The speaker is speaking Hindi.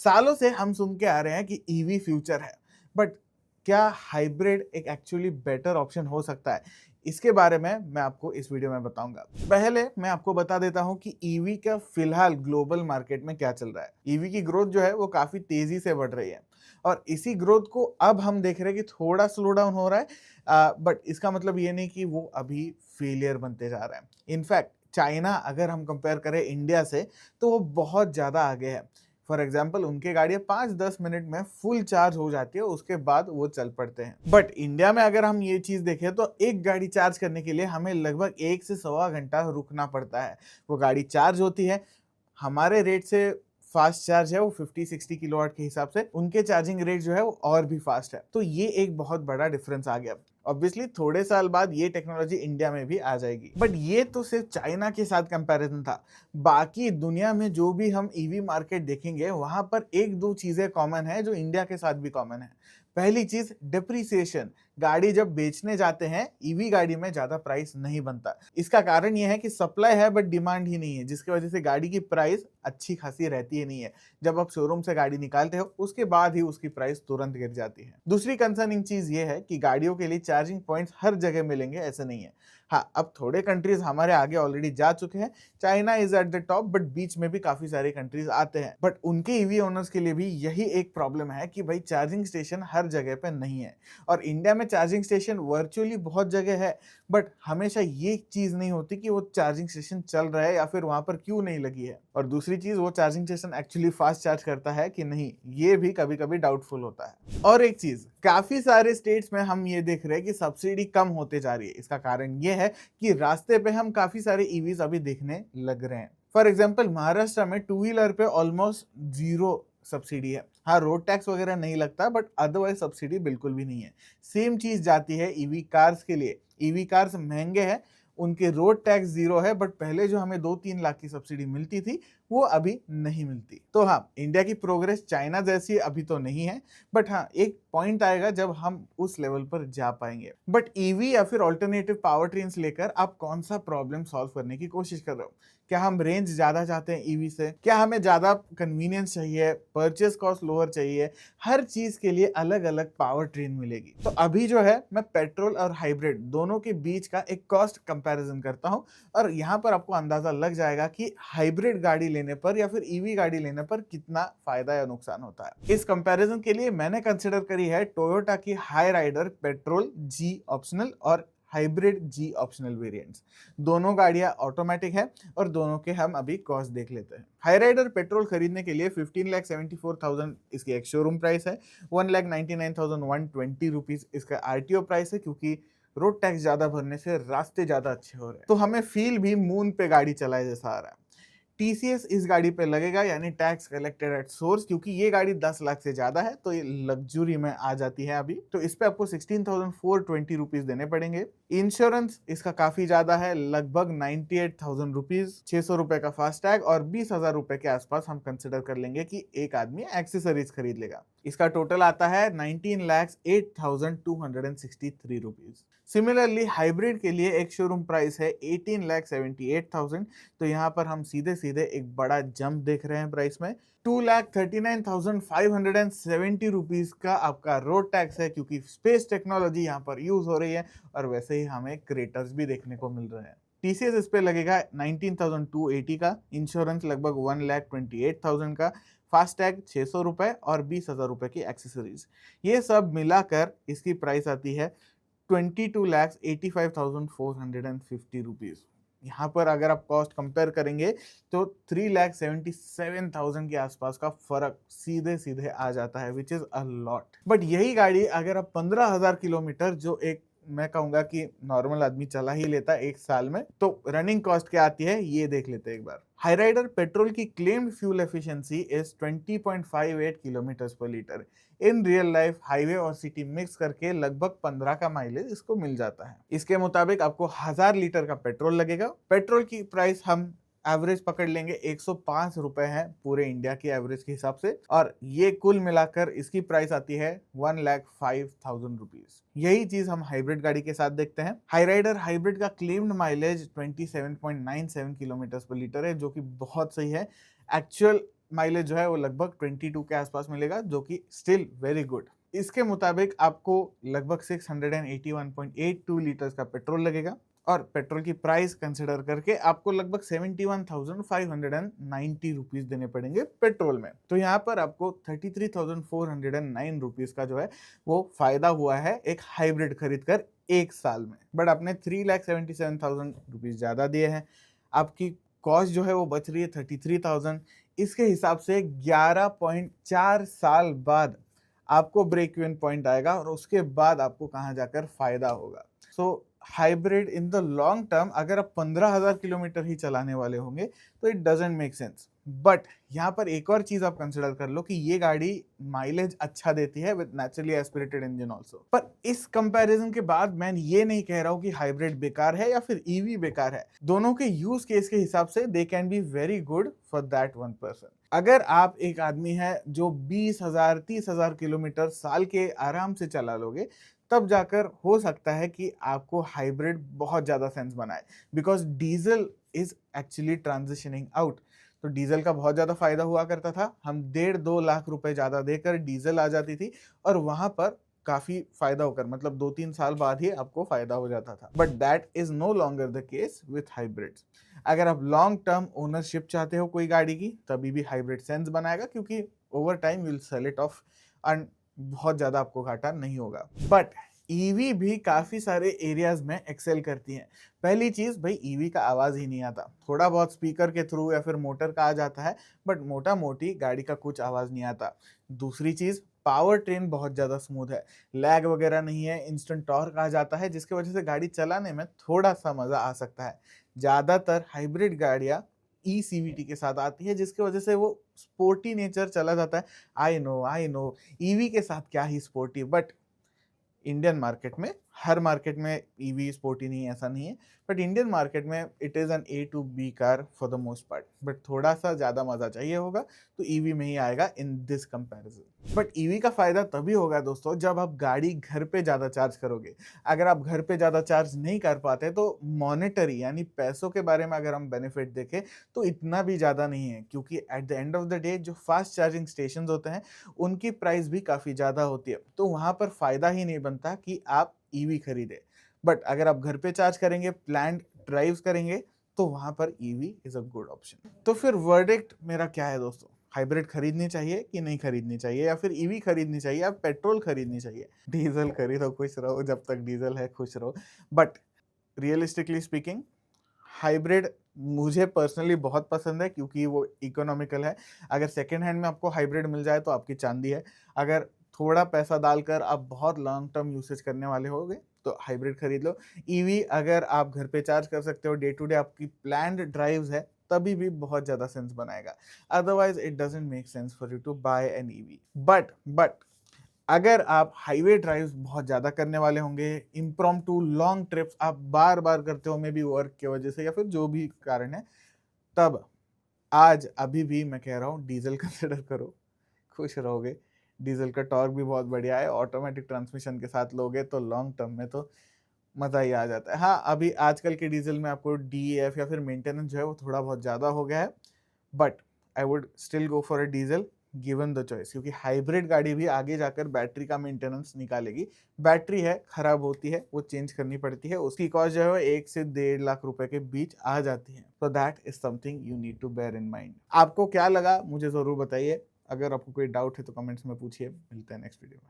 सालों से हम सुन के आ रहे हैं कि ईवी फ्यूचर है, बट क्या हाइब्रिड एक एक्चुअली बेटर ऑप्शन हो सकता है? इसके बारे में मैं आपको इस वीडियो में बताऊंगा। पहले मैं आपको बता देता हूं कि ईवी का फिलहाल ग्लोबल मार्केट में क्या चल रहा है। ईवी की ग्रोथ जो है वो काफी तेजी से बढ़ रही है और इसी ग्रोथ को अब हम देख रहे हैं कि थोड़ा स्लो डाउन हो रहा है, बट इसका मतलब ये नहीं कि वो अभी फेलियर बनते जा रहा है। इनफैक्ट चाइना अगर हम कंपेयर करें इंडिया से तो वो बहुत ज़्यादा आगे है। फॉर एग्जाम्पल उनके गाड़ियाँ 5-10 मिनट में फुल चार्ज हो जाती है, उसके बाद वो चल पड़ते हैं। बट इंडिया में अगर हम ये चीज़ देखें तो एक गाड़ी चार्ज करने के लिए हमें लगभग 1 से 1.25 घंटा रुकना पड़ता है। वो गाड़ी चार्ज होती है, हमारे रेट से फास्ट चार्ज है वो 50-60 किलोवाट के हिसाब से, उनके चार्जिंग रेट जो है वो और भी फास्ट है। तो ये एक बहुत बड़ा डिफरेंस आ गया। ऑब्वियसली थोड़े साल बाद ये टेक्नोलॉजी इंडिया में भी आ जाएगी, बट ये तो सिर्फ चाइना के साथ कंपैरिजन था। बाकी दुनिया में जो भी हम ईवी मार्केट देखेंगे वहां पर एक दो चीजें कॉमन है जो इंडिया के साथ भी कॉमन है। पहली चीज डिप्रिसिएशन। गाड़ी जब बेचने जाते हैं ईवी गाड़ी में ज्यादा प्राइस नहीं बनता। इसका कारण यह है कि सप्लाई है बट डिमांड ही नहीं है, जिसकी वजह से गाड़ी की प्राइस अच्छी खासी रहती ही नहीं है। जब आप शोरूम से गाड़ी निकालते हो उसके बाद ही उसकी प्राइस तुरंत गिर जाती है। दूसरी कंसर्निंग चीज ये है कि गाड़ियों के लिए चार्जिंग पॉइंट्स हर जगह मिलेंगे ऐसे नहीं है। हाँ, अब थोड़े कंट्रीज हमारे आगे ऑलरेडी जा चुके हैं। China is at the top, but बीच में भी काफी सारे कंट्रीज आते हैं। बट उनके ईवी ओनर्स के लिए भी यही एक प्रॉब्लम है कि भाई चार्जिंग स्टेशन हर जगह पे नहीं है। और इंडिया में चार्जिंग स्टेशन वर्चुअली बहुत जगह है, बट हमेशा ये चीज नहीं होती कि वो चार्जिंग स्टेशन चल रहा है या फिर वहां पर क्यों नहीं लगी है। और दूसरी चीज, वो charging station actually fast charge करता है कि नहीं, ये भी कभी कभी डाउटफुल होता है। और एक चीज, काफी सारे स्टेट्स में हम ये देख रहे हैं कि सब्सिडी कम होते जा रही है। इसका कारण ये है कि रास्ते पे हम काफी सारे ईवीज अभी देखने लग रहे हैं। फॉर एग्जाम्पल महाराष्ट्र में टू व्हीलर पे ऑलमोस्ट जीरो सब्सिडी है। हाँ, रोड टैक्स वगैरह नहीं लगता, बट अदरवाइज सब्सिडी बिल्कुल भी नहीं है। सेम चीज जाती है ईवी कार्स के लिए। ईवी कार्स महंगे हैं, उनके रोड टैक्स जीरो है, बट पहले जो हमें 2-3 लाख की सब्सिडी मिलती थी वो अभी नहीं मिलती। तो हाँ, इंडिया की प्रोग्रेस चाइना जैसी अभी तो नहीं है, बट हाँ, एक पॉइंट आएगा जब हम उस लेवल पर जा पाएंगे। बट ईवी या फिर ऑल्टरनेटिव पावर ट्रेन्स लेकर आप कौन सा प्रॉब्लम सॉल्व करने की कोशिश कर रहे हो? क्या हम रेंज ज्यादा चाहते हैं ईवी से? क्या हमें ज्यादा कन्वीनियंस चाहिए? परचेस कॉस्ट लोअर चाहिए? हर चीज के लिए अलग अलग पावर ट्रेन मिलेगी। तो अभी जो है मैं पेट्रोल और हाइब्रिड दोनों के बीच का एक कॉस्ट कंपैरिजन करता हूं, और यहाँ पर आपको अंदाजा लग जाएगा कि हाइब्रिड गाड़ी लेने पर या फिर ईवी गाड़ी लेने पर कितना फायदा या नुकसान होता है। इस कंपैरिजन के लिए मैंने कंसिडर करी है टोयोटा की हाई राइडर पेट्रोल जी ऑप्शनल और हाइब्रिड जी ऑप्शनल वेरिएंट्स। दोनों गाड़ियां ऑटोमेटिक है और दोनों के हम अभी कॉस्ट देख लेते हैं। हाई राइडर पेट्रोल खरीदने के लिए 15,74,000 इसकी एक शोरूम प्राइस है। 1,99,120 रुपीज इसका आरटीओ प्राइस है, क्योंकि रोड टैक्स ज्यादा भरने से रास्ते ज्यादा अच्छे हो रहे हैं, तो हमें फील भी मून पे गाड़ी चलाए जैसा आ रहा है। टीसीएस इस गाड़ी पे लगेगा, यानी टैक्स कलेक्टेड एट सोर्स, क्योंकि ये गाड़ी 10 लाख से ज्यादा है तो ये लग्जरी में आ जाती है अभी। तो इस पे आपको 16,420 रुपीज देने पड़ेंगे। इंश्योरेंस इसका काफी ज्यादा है, लगभग 98,000 रुपीज, 600 रुपए का फास्टैग और 20,000 रुपए के आसपास हम कंसिडर कर लेंगे कि एक आदमी एक्सेसरीज खरीद लेगा। इसका टोटल आता है 19,08,263 रुपीज। सिमिलरली हाइब्रिड के लिए एक शोरूम प्राइस है 18,78,000। तो यहाँ पर हम सीधे सीधे एक बड़ा जंप देख रहे हैं प्राइस में। 2,39,570 रुपीज का आपका रोड टैक्स है, क्योंकि स्पेस टेक्नोलॉजी यहाँ पर यूज हो रही है और वैसे ही हमें क्रेटर्स भी देखने को मिल रहे हैं। टीसीएस इस पे लगेगा 19,280 का, इंश्योरेंस लगभग 1,28,000 का, फास्टैग 600 रुपए और 20,000 रुपए की एक्सेसरीज। ये सब मिलाकर इसकी प्राइस आती है 22,85,450 रुपीज। यहाँ पर अगर आप कॉस्ट कंपेयर करेंगे तो 3,77,000 के आसपास का फर्क सीधे सीधे आ जाता है, which is a lot. But यही गाड़ी अगर आप 15,000 किलोमीटर, जो एक मैं कहूंगा कि नॉर्मल आदमी चला ही लेता है एक साल में, तो रनिंग कॉस्ट क्या आती है ये देख लेते हैं एक बार। हाईराइडर पेट्रोल की claimed fuel efficiency is 20.58 kilometre per litre. In real life highway और सिटी मिक्स करके लगभग 15 का माइलेज इसको मिल जाता है। इसके मुताबिक आपको 1000 लीटर का पेट्रोल लगेगा। पेट्रोल की प्राइस हम एवरेज पकड़ लेंगे 105 रुपए है पूरे इंडिया की एवरेज के हिसाब से, और ये कुल मिलाकर इसकी प्राइस आती है 1,05,000 रुपीज। यही चीज हम हाइब्रिड गाड़ी के साथ देखते हैं। हाईराइडर हाइब्रिड का claimed mileage 27.97 kilometre per litre है, जो कि बहुत सही है। एक्चुअल माइलेज जो है वो लगभग 22 के आसपास मिलेगा, जो कि स्टिल वेरी गुड। इसके मुताबिक आपको लगभग 681.82 लीटर्स का पेट्रोल लगेगा, और पेट्रोल की प्राइस कंसिडर करके आपको लगभग 71,590 रुपीज देने पड़ेंगे पेट्रोल में। तो यहाँ पर आपको 33,409 रुपीज का जो है वो फायदा हुआ है एक हाइब्रिड खरीद कर एक साल में। बट आपने 3,77,000 रुपीज ज्यादा दिए हैं, आपकी कॉस्ट जो है वो बच रही है 33,000। इसके हिसाब से 11.4 साल बाद आपको ब्रेक इवन पॉइंट आएगा, और उसके बाद आपको कहाँ जाकर फायदा होगा। So hybrid in the long term, अगर आप 15,000 किलोमीटर ही चलाने वाले होंगे तो it doesn't make sense. But यहाँ पर एक और चीज आप कंसिडर कर लो कि ये गाड़ी माइलेज अच्छा देती है with naturally aspirated engine also. पर इस कंपैरिजन के बाद मैं ये नहीं कह रहा हूँ कि हाइब्रिड बेकार है या फिर ईवी बेकार है। दोनों के यूज केस के हिसाब से they can be very good for that one person. अगर आप एक आदमी है जो 20,000 30,000 किलोमीटर साल के आराम से चला लोगे, तब जाकर हो सकता है कि आपको हाइब्रिड बहुत ज्यादा सेंस बनाए, because diesel is actually transitioning out. तो डीजल का बहुत ज्यादा फायदा हुआ करता था, हम 1.5-2 लाख रुपए ज्यादा देकर डीजल आ जाती थी, और वहां पर काफी फायदा होकर मतलब 2-3 साल बाद ही आपको फायदा हो जाता था। But that is no longer the case with hybrids. अगर आप लॉन्ग टर्म ओनरशिप चाहते हो कोई गाड़ी की, तभी भी हाइब्रिड सेंस बनाएगा, क्योंकि over time will sell it off and बहुत ज्यादा आपको घाटा नहीं होगा। बट ईवी भी काफी सारे एरियाज में एक्सेल करती हैं। पहली चीज भाई, ईवी का आवाज ही नहीं आता, थोड़ा बहुत स्पीकर के थ्रू या फिर मोटर का आ जाता है, बट मोटा मोटी गाड़ी का कुछ आवाज नहीं आता। दूसरी चीज, पावर ट्रेन बहुत ज्यादा स्मूथ है, लैग वगैरह नहीं है, इंस्टेंट टॉर्क आ जाता है, जिसकी वजह से गाड़ी चलाने में थोड़ा सा मजा आ सकता है। ज्यादातर हाइब्रिड गाड़ियां ई सीवीटी के साथ आती है, जिसकी वजह से वो स्पोर्टी नेचर चला जाता है। आई नो ईवी के साथ क्या ही स्पोर्टी, बट इंडियन मार्केट में, हर मार्केट में ईवी स्पोर्टी नहीं, ऐसा नहीं है, बट इंडियन मार्केट में it is an A to B car for the most part. But थोड़ा सा ज्यादा मजा चाहिए होगा तो ईवी में ही आएगा in this comparison. But EV का फायदा तभी होगा दोस्तों जब आप गाड़ी घर पे ज्यादा चार्ज करोगे। अगर आप घर पे ज्यादा चार्ज नहीं कर पाते तो मॉनेटरी यानी पैसों के बारे में अगर हम बेनिफिट देखें तो इतना भी ज्यादा नहीं है, क्योंकि at the end of the day जो फास्ट चार्जिंग स्टेशन होते हैं उनकी प्राइस भी काफी ज्यादा होती है, तो वहां पर फायदा ही नहीं बनता कि आप ईवी खरीदे। बट अगर आप घर पे चार्ज करेंगे, प्लान्ड ड्राइव्स करेंगे, तो वहां पर EV is a good option. तो फिर वर्डिक्ट मेरा क्या है दोस्तों, हाइब्रिड खरीदनी चाहिए कि नहीं खरीदनी चाहिए, या फिर ईवी खरीदनी चाहिए या पेट्रोल खरीदनी चाहिए? डीजल खरीदो, खुश रहो, जब तक डीजल है खुश रहो। बट रियलिस्टिकली स्पीकिंग, हाइब्रिड मुझे पर्सनली बहुत पसंद है, क्योंकि वो इकोनॉमिकल है। अगर सेकेंड हैंड में आपको हाइब्रिड मिल जाए तो आपकी चांदी है। अगर थोड़ा पैसा डालकर आप बहुत लॉन्ग टर्म यूसेज करने वाले होगे तो हाइब्रिड खरीद लो। ईवी अगर आप घर पे चार्ज कर सकते हो, डे टू डे आपकी प्लान्ड ड्राइव्स है, तभी भी बहुत ज्यादा सेंस बनाएगा। Otherwise it doesn't make sense for you to buy an EV. But अगर आप हाईवे ड्राइव्स बहुत ज्यादा करने वाले होंगे, इम्प्रॉम्प्टू लॉन्ग ट्रिप्स आप बार बार करते हो, मे बी वर्क की वजह से या फिर जो भी कारण है, तब आज अभी भी मैं कह रहा हूँ डीजल कंसिडर करो, खुश रहोगे। डीजल का टॉर्क भी बहुत बढ़िया है, ऑटोमेटिक ट्रांसमिशन के साथ लोगे तो लॉन्ग टर्म में तो मजा ही आ जाता है। हाँ, अभी आजकल के डीजल में आपको डीएफ या फिर मेंटेनेंस जो है वो थोड़ा बहुत ज्यादा हो गया है, but I would still go for a diesel given the choice, क्योंकि हाइब्रिड गाड़ी भी आगे जाकर बैटरी का मेंटेनेंस निकालेगी। बैटरी है खराब होती है, वो चेंज करनी पड़ती है, उसकी कॉस्ट जो है 1 से 1.5 लाख रुपए के बीच आ जाती है। तो that is something you need to bear in mind. आपको क्या लगा मुझे जरूर बताइए, अगर आपको कोई डाउट है तो कमेंट्स में पूछिए। मिलते हैं नेक्स्ट वीडियो में।